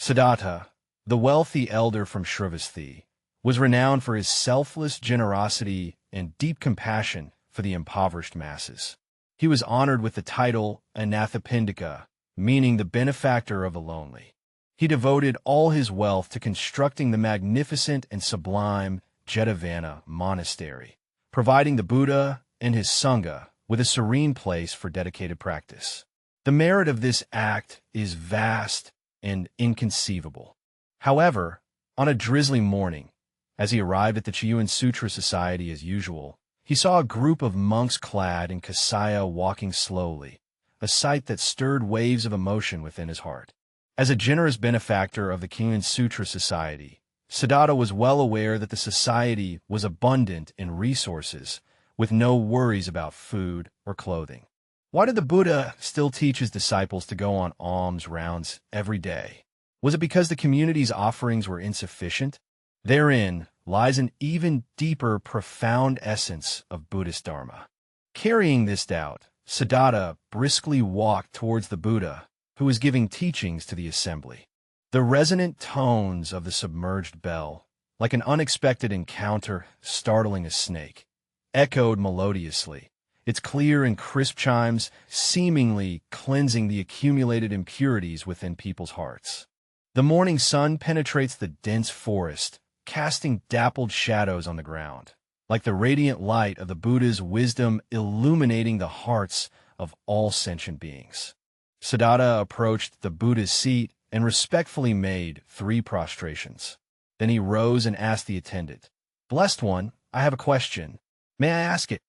Sudatta, the wealthy elder from Shrivasthi, was renowned for his selfless generosity and deep compassion for the impoverished masses. He was honored with the title Anathapindika, meaning the benefactor of the lonely. He devoted all his wealth to constructing the magnificent and sublime Jetavana monastery, providing the Buddha and his Sangha with a serene place for dedicated practice. The merit of this act is vast and inconceivable. However, on a drizzly morning, as he arrived at the Chiyuan Sutra Society as usual, he saw a group of monks clad in kasaya walking slowly, a sight that stirred waves of emotion within his heart. As a generous benefactor of the Chiyuan Sutra Society, Sudatta was well aware that the society was abundant in resources, with no worries about food or clothing. Why did the Buddha still teach his disciples to go on alms rounds every day? Was it because the community's offerings were insufficient? Therein lies an even deeper, profound essence of Buddhist Dharma. Carrying this doubt, Sudatta briskly walked towards the Buddha, who was giving teachings to the assembly. The resonant tones of the submerged bell, like an unexpected encounter startling a snake, echoed melodiously, its clear and crisp chimes seemingly cleansing the accumulated impurities within people's hearts. The morning sun penetrates the dense forest, casting dappled shadows on the ground, like the radiant light of the Buddha's wisdom illuminating the hearts of all sentient beings. Sudatta approached the Buddha's seat and respectfully made 3 prostrations. Then he rose and asked the attendant, "Blessed one, I have a question. May I ask it?"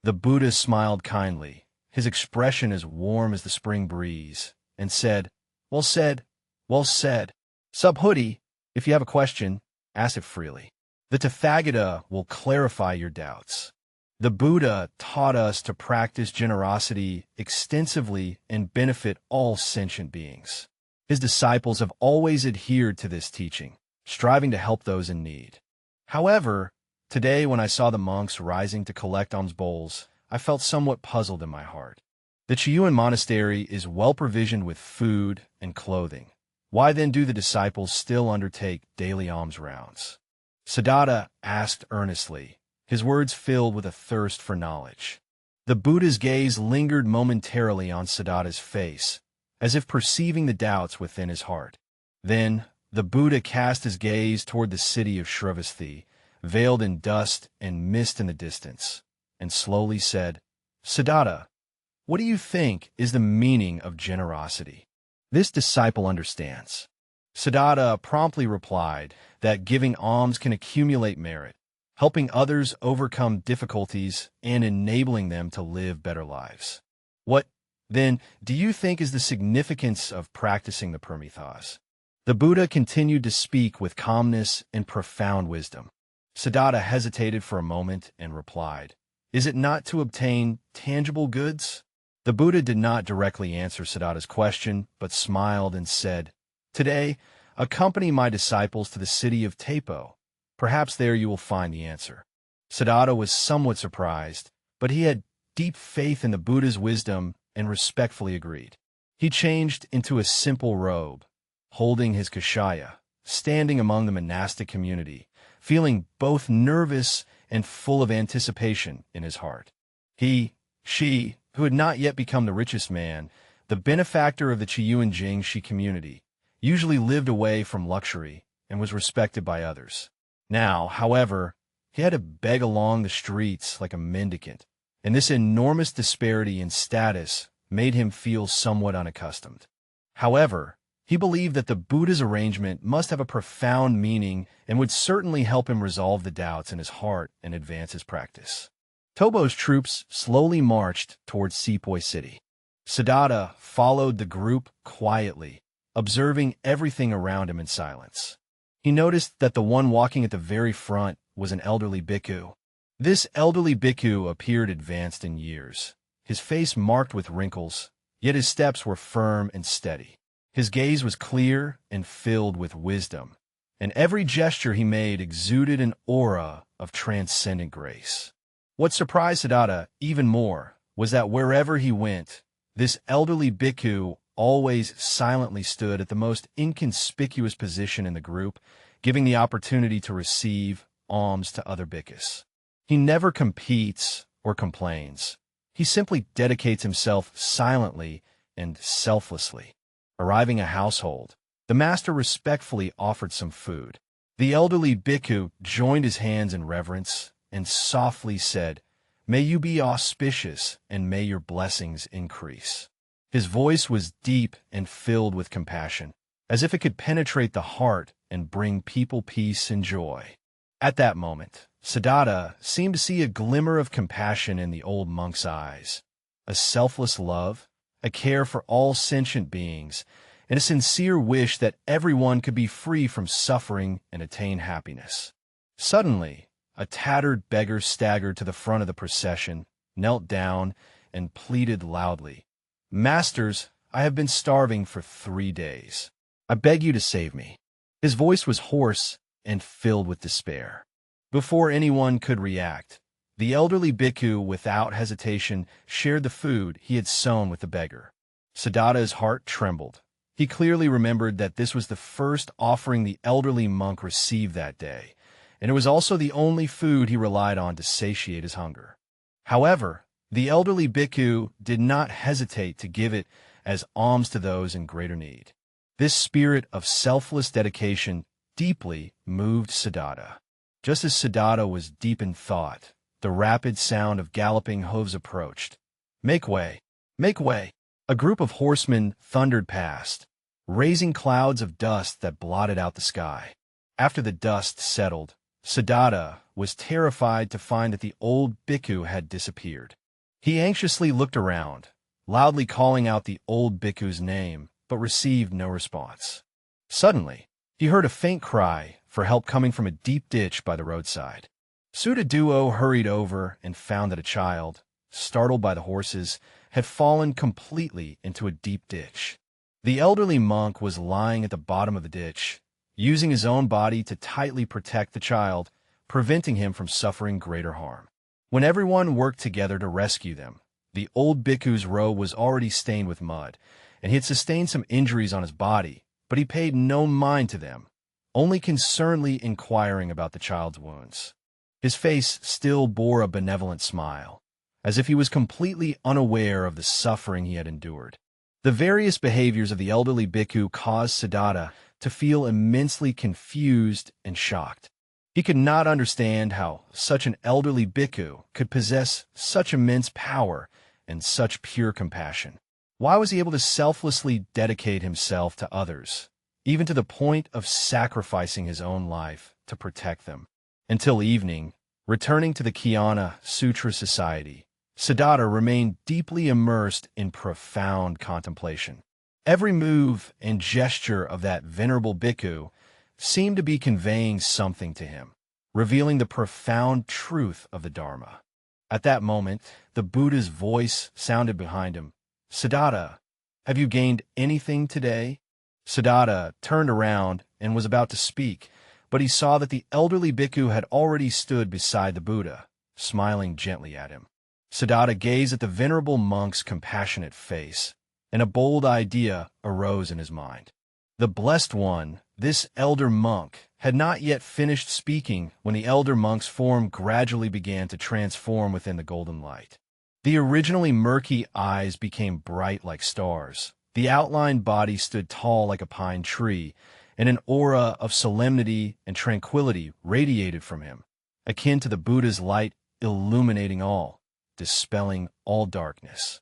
The Buddha smiled kindly, his expression as warm as the spring breeze, and said, "Well said, well said. Subhuti, if you have a question, ask it freely. The Tathagata will clarify your doubts." The Buddha taught us to practice generosity extensively and benefit all sentient beings. His disciples have always adhered to this teaching, striving to help those in need. However, today when I saw the monks rising to collect alms bowls, I felt somewhat puzzled in my heart. The Chiyuan monastery is well provisioned with food and clothing. Why then do the disciples still undertake daily alms rounds? Sudatta asked earnestly, his words filled with a thirst for knowledge. The Buddha's gaze lingered momentarily on Sudatta's face, as if perceiving the doubts within his heart. Then the Buddha cast his gaze toward the city of Shrivasthi, veiled in dust and mist in the distance, and slowly said, "Sudatta, what do you think is the meaning of generosity?" This disciple understands. Sudatta promptly replied that giving alms can accumulate merit, helping others overcome difficulties and enabling them to live better lives. What, then, do you think is the significance of practicing the Paramitas? The Buddha continued to speak with calmness and profound wisdom. Sudatta hesitated for a moment and replied, "Is it not to obtain tangible goods?" The Buddha did not directly answer Sudatta's question, but smiled and said, "Today, accompany my disciples to the city of Tepo. Perhaps there you will find the answer." Sudatta was somewhat surprised, but he had deep faith in the Buddha's wisdom and respectfully agreed. He changed into a simple robe, holding his kashaya, standing among the monastic community, feeling both nervous and full of anticipation in his heart. She, who had not yet become the richest man, the benefactor of the Chiyuan Jingshi community, usually lived away from luxury and was respected by others. Now, however, he had to beg along the streets like a mendicant, and this enormous disparity in status made him feel somewhat unaccustomed. However, he believed that the Buddha's arrangement must have a profound meaning and would certainly help him resolve the doubts in his heart and advance his practice. Tobo's troops slowly marched towards Sepoy City. Sudatta followed the group quietly, observing everything around him in silence. He noticed that the one walking at the very front was an elderly bhikkhu. This elderly bhikkhu appeared advanced in years, his face marked with wrinkles, yet his steps were firm and steady. His gaze was clear and filled with wisdom, and every gesture he made exuded an aura of transcendent grace. What surprised Sudatta even more was that wherever he went, this elderly bhikkhu always silently stood at the most inconspicuous position in the group, giving the opportunity to receive alms to other bhikkhus. He never competes or complains. He simply dedicates himself silently and selflessly. Arriving a household, the master respectfully offered some food. The elderly bhikkhu joined his hands in reverence and softly said, "May you be auspicious and may your blessings increase." His voice was deep and filled with compassion, as if it could penetrate the heart and bring people peace and joy. At that moment, Sudatta seemed to see a glimmer of compassion in the old monk's eyes, a selfless love, a care for all sentient beings, and a sincere wish that everyone could be free from suffering and attain happiness. Suddenly, a tattered beggar staggered to the front of the procession, knelt down, and pleaded loudly, "Masters, I have been starving for 3 days. I beg you to save me." His voice was hoarse and filled with despair. Before anyone could react, the elderly bhikkhu without hesitation shared the food he had sown with the beggar. Sudatta's heart trembled. He clearly remembered that this was the first offering the elderly monk received that day, and it was also the only food he relied on to satiate his hunger. However, the elderly bhikkhu did not hesitate to give it as alms to those in greater need. This spirit of selfless dedication deeply moved Sudatta. Just as Sudatta was deep in thought, the rapid sound of galloping hooves approached. "Make way! Make way!" A group of horsemen thundered past, raising clouds of dust that blotted out the sky. After the dust settled, Sudatta was terrified to find that the old bhikkhu had disappeared. He anxiously looked around, loudly calling out the old bhikkhu's name, but received no response. Suddenly, he heard a faint cry for help coming from a deep ditch by the roadside. Sudatta hurried over and found that a child, startled by the horses, had fallen completely into a deep ditch. The elderly monk was lying at the bottom of the ditch, using his own body to tightly protect the child, preventing him from suffering greater harm. When everyone worked together to rescue them, the old bhikkhu's robe was already stained with mud, and he had sustained some injuries on his body, but he paid no mind to them, only concernedly inquiring about the child's wounds. His face still bore a benevolent smile, as if he was completely unaware of the suffering he had endured. The various behaviors of the elderly bhikkhu caused Sudatta to feel immensely confused and shocked. He could not understand how such an elderly bhikkhu could possess such immense power and such pure compassion. Why was he able to selflessly dedicate himself to others, even to the point of sacrificing his own life to protect them? Until evening, returning to the Jnana Sutra Society, Sudatta remained deeply immersed in profound contemplation. Every move and gesture of that venerable bhikkhu seemed to be conveying something to him, revealing the profound truth of the Dharma. At that moment, the Buddha's voice sounded behind him. "Sudatta, have you gained anything today?" Sudatta turned around and was about to speak, but he saw that the elderly bhikkhu had already stood beside the Buddha, smiling gently at him. Sudatta gazed at the venerable monk's compassionate face, and a bold idea arose in his mind. The Blessed One, this elder monk, had not yet finished speaking when the elder monk's form gradually began to transform within the golden light. The originally murky eyes became bright like stars. The outlined body stood tall like a pine tree, and an aura of solemnity and tranquility radiated from him, akin to the Buddha's light illuminating all, dispelling all darkness.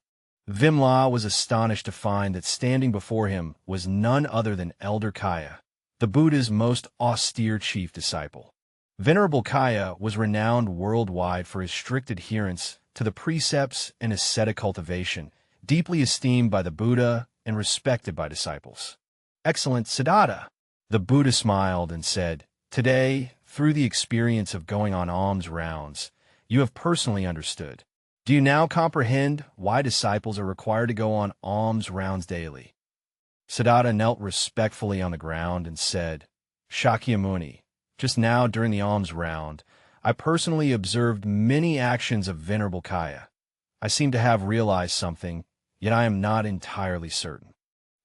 Vimla was astonished to find that standing before him was none other than Elder Kaya, the Buddha's most austere chief disciple. Venerable Kaya was renowned worldwide for his strict adherence to the precepts and ascetic cultivation, deeply esteemed by the Buddha and respected by disciples. "Excellent Sudatta," the Buddha smiled and said, "Today, through the experience of going on alms rounds, you have personally understood. Do you now comprehend why disciples are required to go on alms rounds daily?" Sudatta knelt respectfully on the ground and said, "Shakyamuni, just now during the alms round, I personally observed many actions of Venerable Kaya. I seem to have realized something, yet I am not entirely certain."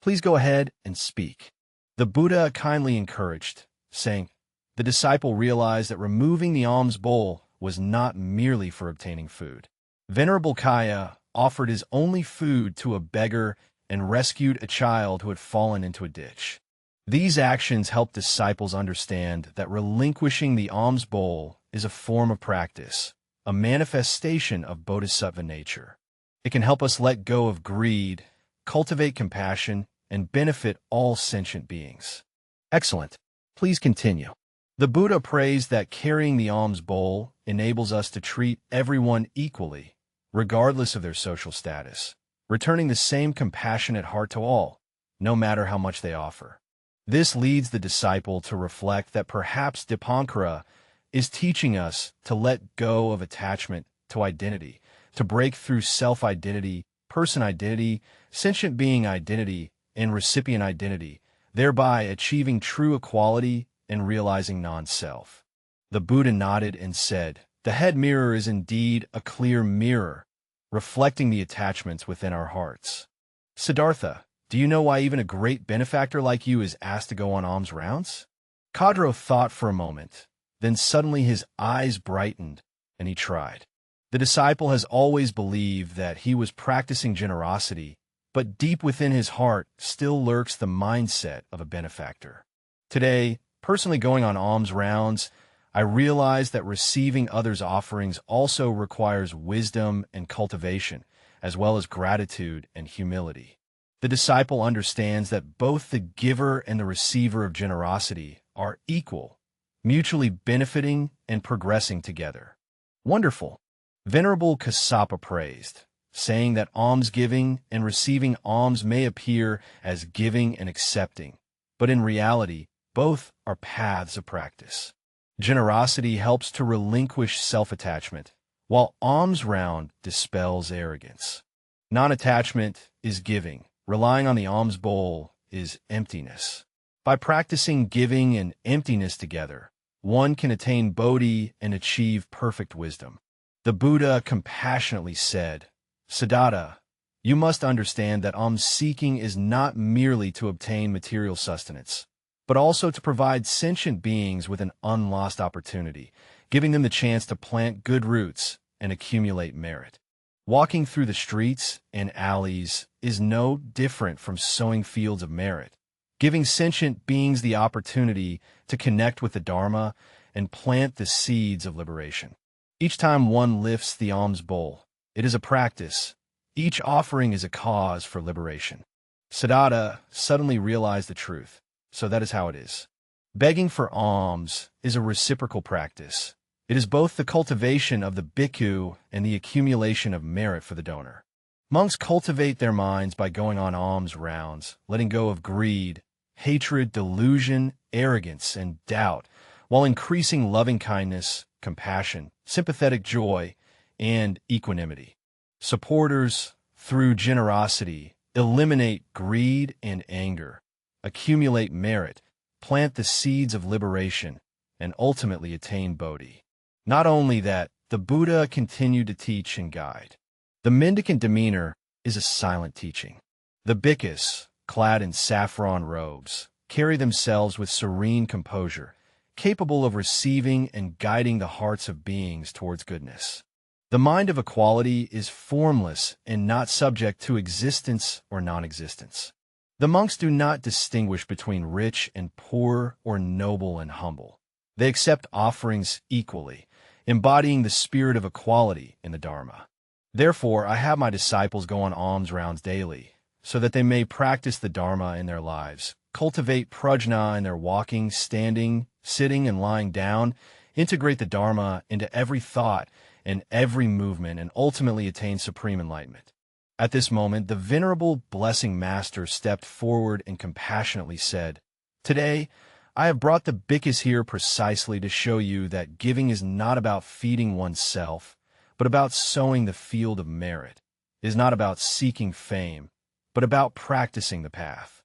Please go ahead and speak." The Buddha kindly encouraged, saying, the disciple realized that removing the alms bowl was not merely for obtaining food. Venerable Kaya offered his only food to a beggar and rescued a child who had fallen into a ditch. These actions help disciples understand that relinquishing the alms bowl is a form of practice, a manifestation of bodhisattva nature. It can help us let go of greed, cultivate compassion, and benefit all sentient beings. Excellent. Please continue. The Buddha praised that carrying the alms bowl enables us to treat everyone equally, regardless of their social status, returning the same compassionate heart to all, no matter how much they offer. This leads the disciple to reflect that perhaps Dipankara is teaching us to let go of attachment to identity, to break through self-identity, person identity, sentient being identity, and recipient identity, thereby achieving true equality and realizing non-self. The Buddha nodded and said, "The head mirror is indeed a clear mirror, reflecting the attachments within our hearts." Siddhartha, do you know why even a great benefactor like you is asked to go on alms rounds? Khadro thought for a moment, then suddenly his eyes brightened, and he tried. The disciple has always believed that he was practicing generosity, but deep within his heart still lurks the mindset of a benefactor. Today, personally going on alms rounds, I realize that receiving others' offerings also requires wisdom and cultivation, as well as gratitude and humility. The disciple understands that both the giver and the receiver of generosity are equal, mutually benefiting and progressing together. Wonderful. Venerable Kassapa praised, saying that almsgiving and receiving alms may appear as giving and accepting, but in reality, both are paths of practice. Generosity helps to relinquish self-attachment, while alms round dispels arrogance. Non-attachment is giving. Relying on the alms bowl is emptiness. By practicing giving and emptiness together, one can attain bodhi and achieve perfect wisdom. The Buddha compassionately said, "Sudatta, you must understand that alms-seeking is not merely to obtain material sustenance, but also to provide sentient beings with an unlost opportunity, giving them the chance to plant good roots and accumulate merit. Walking through the streets and alleys is no different from sowing fields of merit, giving sentient beings the opportunity to connect with the Dharma and plant the seeds of liberation. Each time one lifts the alms bowl, it is a practice. Each offering is a cause for liberation." Sudatta suddenly realized the truth. So that is how it is. Begging for alms is a reciprocal practice. It is both the cultivation of the bhikkhu and the accumulation of merit for the donor. Monks cultivate their minds by going on alms rounds, letting go of greed, hatred, delusion, arrogance, and doubt, while increasing loving-kindness, compassion, sympathetic joy, and equanimity. Supporters, through generosity, eliminate greed and anger, accumulate merit, plant the seeds of liberation, and ultimately attain bodhi. Not only that, the Buddha continued to teach and guide. The mendicant demeanor is a silent teaching. The bhikkhus, clad in saffron robes, carry themselves with serene composure, capable of receiving and guiding the hearts of beings towards goodness. The mind of equality is formless and not subject to existence or non-existence. The monks do not distinguish between rich and poor or noble and humble. They accept offerings equally, embodying the spirit of equality in the Dharma. Therefore, I have my disciples go on alms rounds daily, so that they may practice the Dharma in their lives, cultivate prajna in their walking, standing, sitting, and lying down, integrate the Dharma into every thought and every movement, and ultimately attain supreme enlightenment. At this moment, the Venerable Blessing Master stepped forward and compassionately said, "Today, I have brought the bhikkhus here precisely to show you that giving is not about feeding oneself, but about sowing the field of merit. It is not about seeking fame, but about practicing the path."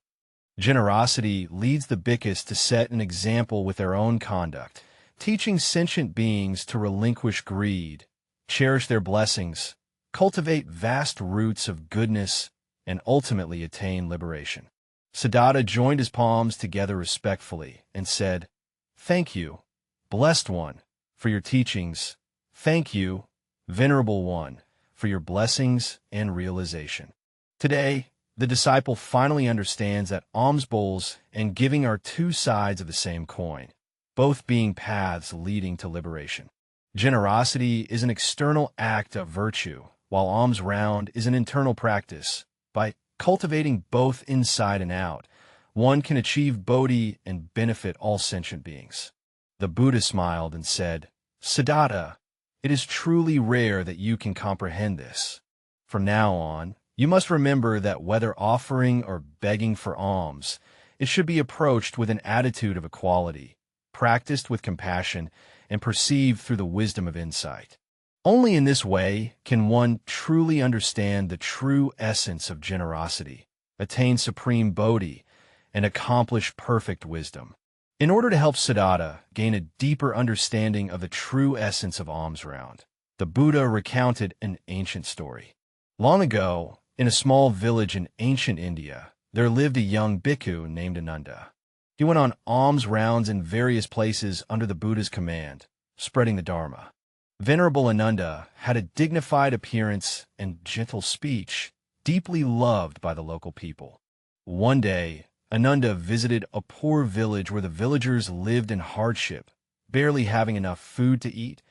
Generosity leads the bhikkhus to set an example with their own conduct, teaching sentient beings to relinquish greed, cherish their blessings, cultivate vast roots of goodness, and ultimately attain liberation. Sudatta joined his palms together respectfully and said, "Thank you, blessed one, for your teachings. Thank you, venerable one, for your blessings and realization." Today, the disciple finally understands that alms bowls and giving are two sides of the same coin, both being paths leading to liberation. Generosity is an external act of virtue, while alms round is an internal practice. By cultivating both inside and out, one can achieve bodhi and benefit all sentient beings. The Buddha smiled and said, "Sudatta, it is truly rare that you can comprehend this. From now on, you must remember that whether offering or begging for alms, it should be approached with an attitude of equality, practiced with compassion, and perceived through the wisdom of insight. Only in this way can one truly understand the true essence of generosity, attain supreme bodhi, and accomplish perfect wisdom." In order to help Sudatta gain a deeper understanding of the true essence of alms round, the Buddha recounted an ancient story. Long ago, in a small village in ancient India, there lived a young bhikkhu named Ananda. He went on alms rounds in various places under the Buddha's command, spreading the Dharma. Venerable Ananda had a dignified appearance and gentle speech, deeply loved by the local people. One day, Ananda visited a poor village where the villagers lived in hardship, barely having enough food to eat,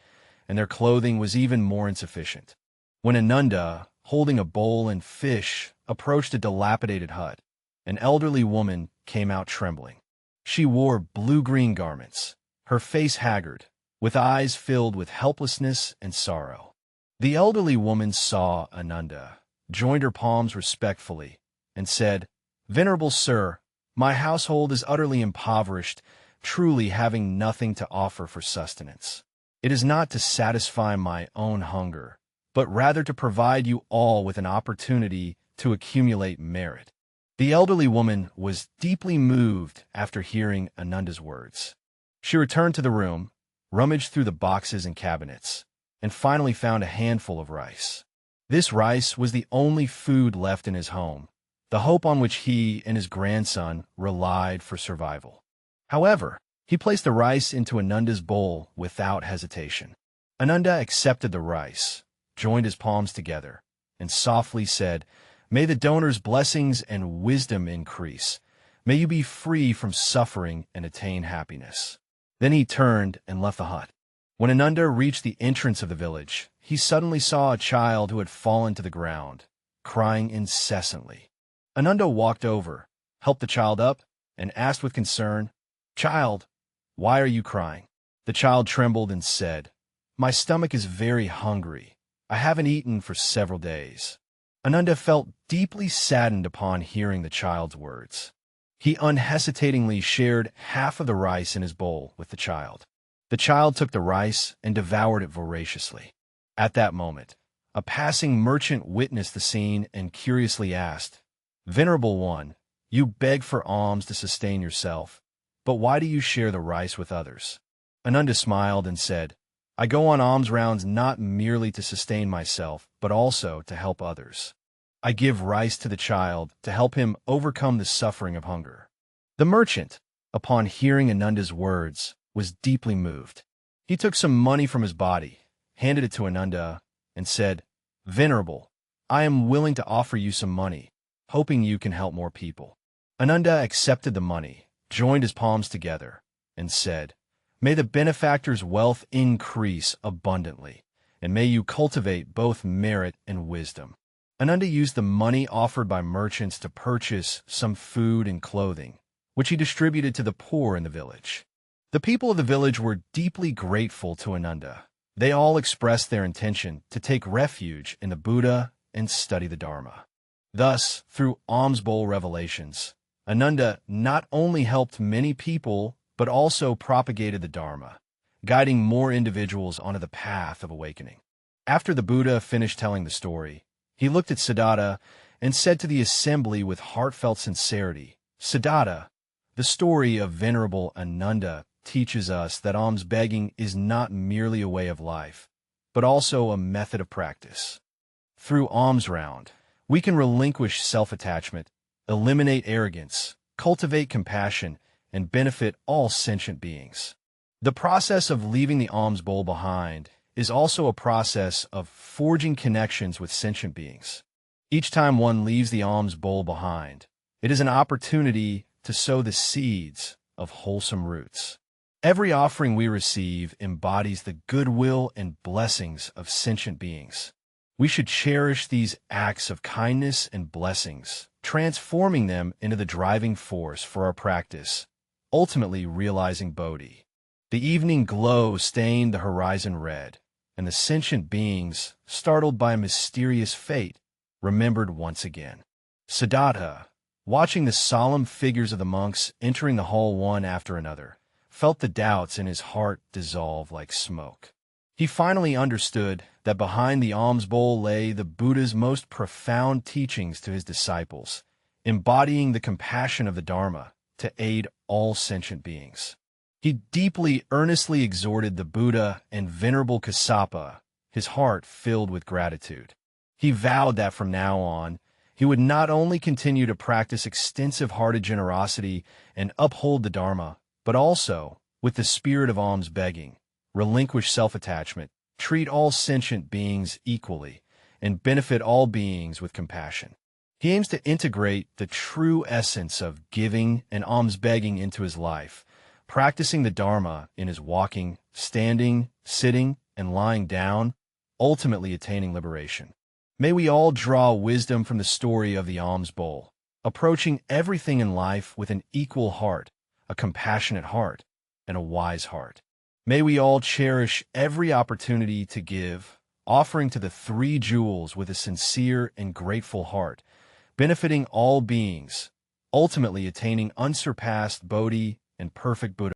and their clothing was even more insufficient. When Ananda, holding a bowl and fish, approached a dilapidated hut, an elderly woman came out trembling. She wore blue-green garments, her face haggard, with eyes filled with helplessness and sorrow. The elderly woman saw Ananda, joined her palms respectfully, and said, "Venerable sir, my household is utterly impoverished, truly having nothing to offer for sustenance. It is not to satisfy my own hunger, but rather to provide you all with an opportunity to accumulate merit." The elderly woman was deeply moved after hearing Ananda's words. She returned to the room, rummaged through the boxes and cabinets, and finally found a handful of rice. This rice was the only food left in his home, the hope on which he and his grandson relied for survival. However, he placed the rice into Ananda's bowl without hesitation. Ananda accepted the rice, joined his palms together, and softly said, "May the donor's blessings and wisdom increase. May you be free from suffering and attain happiness." Then he turned and left the hut. When Ananda reached the entrance of the village, he suddenly saw a child who had fallen to the ground, crying incessantly. Ananda walked over, helped the child up, and asked with concern, "Child, why are you crying?" The child trembled and said, "My stomach is very hungry. I haven't eaten for several days." Ananda felt deeply saddened upon hearing the child's words. He unhesitatingly shared half of the rice in his bowl with the child. The child took the rice and devoured it voraciously. At that moment, a passing merchant witnessed the scene and curiously asked, "Venerable one, you beg for alms to sustain yourself, but why do you share the rice with others?" Ananda smiled and said, "I go on alms rounds not merely to sustain myself, but also to help others. I give rice to the child to help him overcome the suffering of hunger." The merchant, upon hearing Ananda's words, was deeply moved. He took some money from his body, handed it to Ananda, and said, "Venerable, I am willing to offer you some money, hoping you can help more people." Ananda accepted the money, joined his palms together, and said, "May the benefactor's wealth increase abundantly, and may you cultivate both merit and wisdom." Ananda used the money offered by merchants to purchase some food and clothing, which he distributed to the poor in the village. The people of the village were deeply grateful to Ananda. They all expressed their intention to take refuge in the Buddha and study the Dharma. Thus, through alms bowl revelations, Ananda not only helped many people, but also propagated the Dharma, guiding more individuals onto the path of awakening. After the Buddha finished telling the story, he looked at Sudatta and said to the assembly with heartfelt sincerity, "Sudatta, the story of Venerable Ananda teaches us that alms begging is not merely a way of life, but also a method of practice. Through alms round, we can relinquish self-attachment, eliminate arrogance, cultivate compassion, and benefit all sentient beings. The process of leaving the alms bowl behind is also a process of forging connections with sentient beings. Each time one leaves the alms bowl behind, it is an opportunity to sow the seeds of wholesome roots. Every offering we receive embodies the goodwill and blessings of sentient beings. We should cherish these acts of kindness and blessings, transforming them into the driving force for our practice, ultimately realizing Bodhi. The evening glow stained the horizon red, and the sentient beings, startled by a mysterious fate, remembered once again. Sudatta, watching the solemn figures of the monks entering the hall one after another, felt the doubts in his heart dissolve like smoke. He finally understood that behind the alms bowl lay the Buddha's most profound teachings to his disciples, embodying the compassion of the Dharma to aid all sentient beings. He deeply, earnestly exhorted the Buddha and Venerable Kassapa, his heart filled with gratitude. He vowed that from now on, he would not only continue to practice extensive-hearted generosity and uphold the Dharma, but also, with the spirit of alms begging, relinquish self-attachment, treat all sentient beings equally, and benefit all beings with compassion. He aims to integrate the true essence of giving and alms begging into his life, practicing the Dharma in his walking, standing, sitting, and lying down, ultimately attaining liberation. May we all draw wisdom from the story of the alms bowl, approaching everything in life with an equal heart, a compassionate heart, and a wise heart. May we all cherish every opportunity to give, offering to the three jewels with a sincere and grateful heart, benefiting all beings, ultimately attaining unsurpassed Bodhi and perfect Buddha.